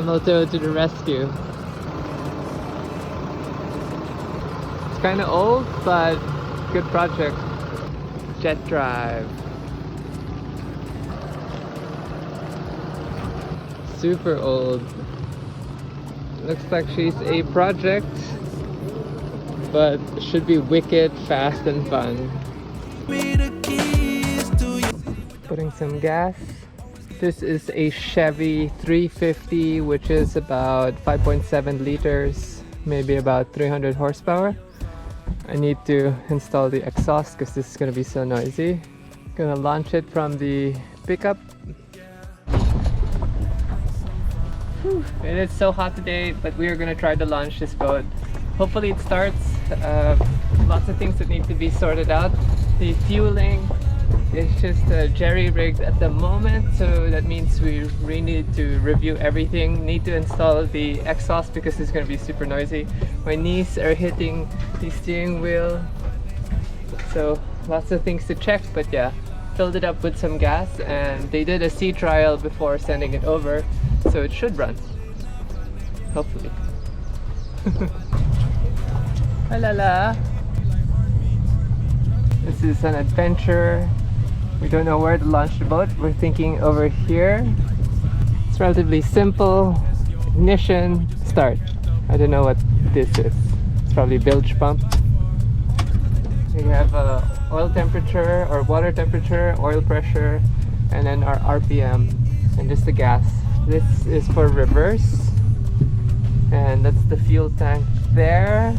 camel toe to the rescue. It's kind of old, but good project. Jet drive. Super old. Looks like she's a project, but should be wicked, fast and fun. Putting some gas. This is a Chevy 350, which is about 5.7 liters, maybe about 300 horsepower. I need to install the exhaust because this is going to be so noisy. Gonna launch it from the pickup. And it's so hot today, but we are gonna try to launch this boat. Hopefully it starts. Lots of things that need to be sorted out. The fueling is just jerry-rigged at the moment, so that means we really need to review everything. Need to install the exhaust because it's gonna be super noisy. My knees are hitting the steering wheel, so lots of things to check. But yeah, filled it up with some gas, and they did a sea trial before sending it over, so it should run, hopefully. Hi Lala! This is an adventure. We don't know where to launch the boat. We're thinking over here. It's relatively simple. Ignition, start. I don't know what this is. It's probably bilge pump. We have oil temperature or water temperature, oil pressure, and then our RPM, and just the gas. This is for reverse, and that's the fuel tank there.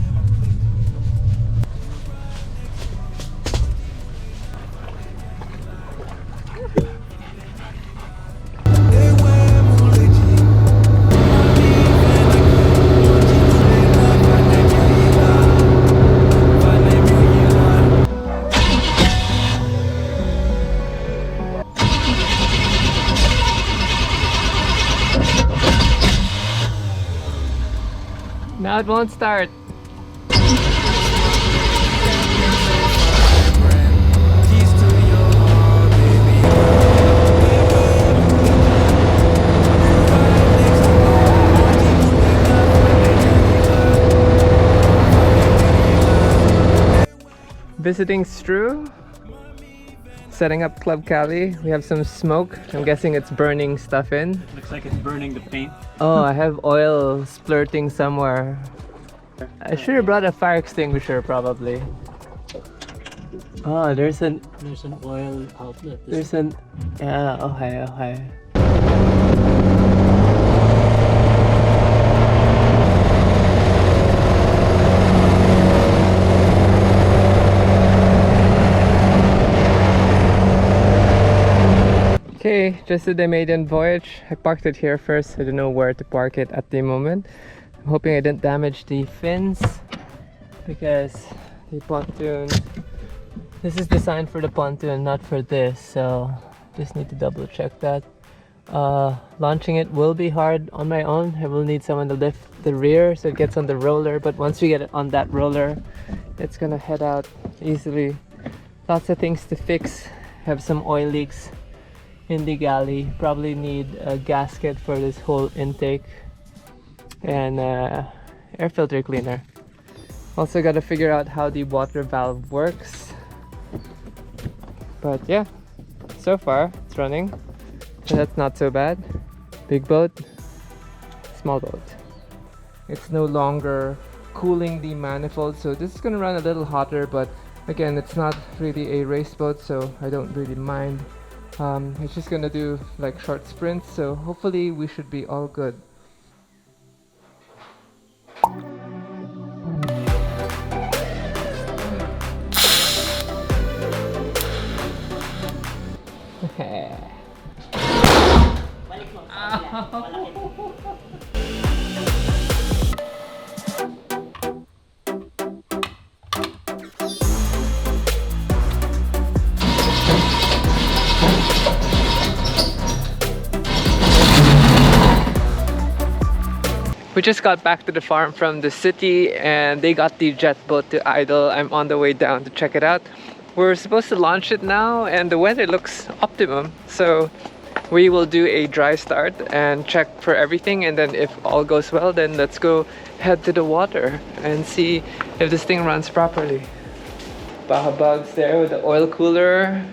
Now it won't start. Visiting Stru. Setting up Club Cali. We have some smoke. I'm guessing it's burning stuff in. Looks like it's burning the paint. Oh, I have oil splurting somewhere. I should have brought a fire extinguisher probably. Oh, there's an oil outlet. There's an yeah, okay, okay. Okay, just did the maiden voyage. I parked it here first. I don't know where to park it at the moment. I'm hoping I didn't damage the fins because the pontoon, this is designed for the pontoon, not for this, so just need to double check that. Launching it will be hard on my own. I will need someone to lift the rear so it gets on the roller, but once we get it on that roller, it's gonna head out easily. Lots of things to fix. Have some oil leaks in the galley. Probably need a gasket for this whole intake and air filter cleaner. Also got to figure out how the water valve works, but yeah, so far it's running, so that's not so bad. Big boat, small boat. It's no longer cooling the manifold, so this is gonna run a little hotter, but again, it's not really a race boat, so I don't really mind. It's just gonna do like short sprints, so hopefully we should be all good. We just got back to the farm from the city and they got the jet boat to idle. I'm on the way down to check it out. We're supposed to launch it now and the weather looks optimum, so we will do a dry start and check for everything, and then if all goes well, then let's go head to the water and see if this thing runs properly. Baja Bugs there with the oil cooler.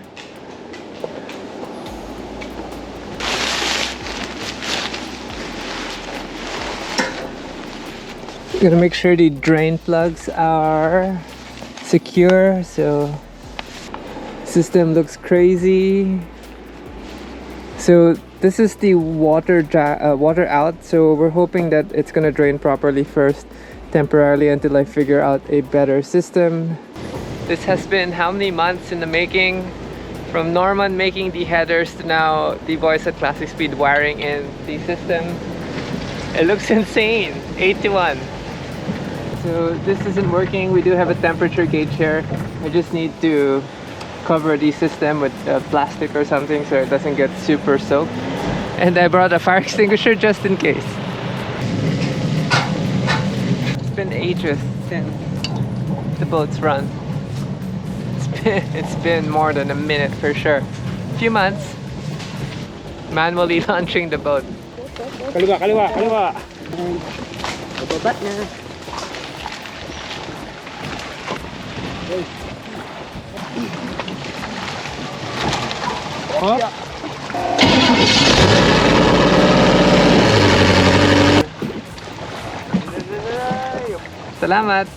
Gotta make sure the drain plugs are secure, so system looks crazy. So this is the water out, so we're hoping that it's gonna drain properly first temporarily until I figure out a better system. This has been how many months in the making? From Norman making the headers to now the boys at Classic Speed wiring in the system. It looks insane, 8 to 1. So this isn't working. We do have a temperature gauge here. I just need to cover the system with plastic or something so it doesn't get super soaked. And I brought a fire extinguisher just in case. It's been ages since the boat's run. It's been more than a minute for sure. A few months. Manually launching the boat. Kaliwa, kaliwa, kaliwa. Babat na. Hop. Salamat!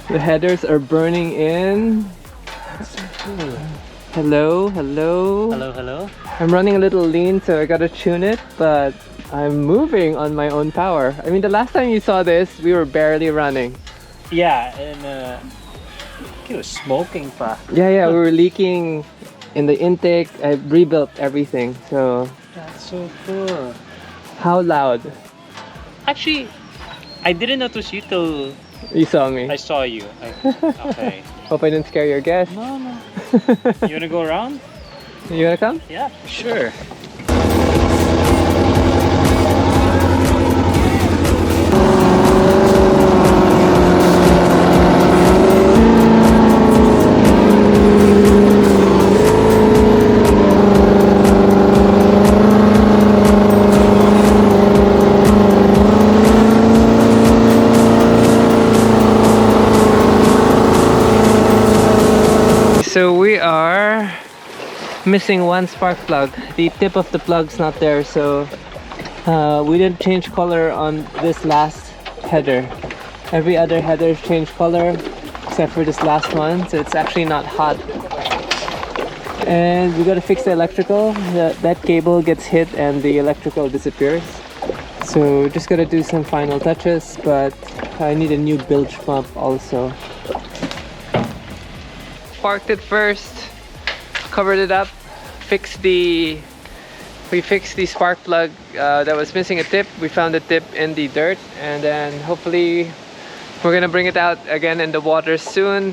The headers are burning in. Hello, hello. Hello, hello. I'm running a little lean, so I gotta tune it, but I'm moving on my own power. I mean, the last time you saw this, we were barely running. Yeah, and it was smoking pa. Yeah, we were leaking in the intake. I rebuilt everything, so... That's so cool. How loud? Actually, I didn't notice you till You saw me. I saw you. Okay. Hope I didn't scare your guests. No, no. You wanna go around? You wanna come? Yeah, sure. So we are missing one spark plug. The tip of the plug's not there, so we didn't change color on this last header. Every other header changed color except for this last one, so it's actually not hot. And we gotta fix the electrical. That cable gets hit and the electrical disappears. So just gotta do some final touches, but I need a new bilge pump also. Parked it first, covered it up, we fixed the spark plug that was missing a tip. We found the tip in the dirt, and then hopefully we're gonna bring it out again in the water soon.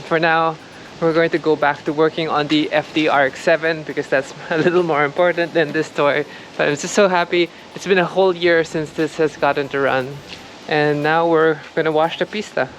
For now, we're going to go back to working on the FD RX-7 because that's a little more important than this toy. But I'm just so happy. It's been a whole year since this has gotten to run, and now we're gonna wash the pista.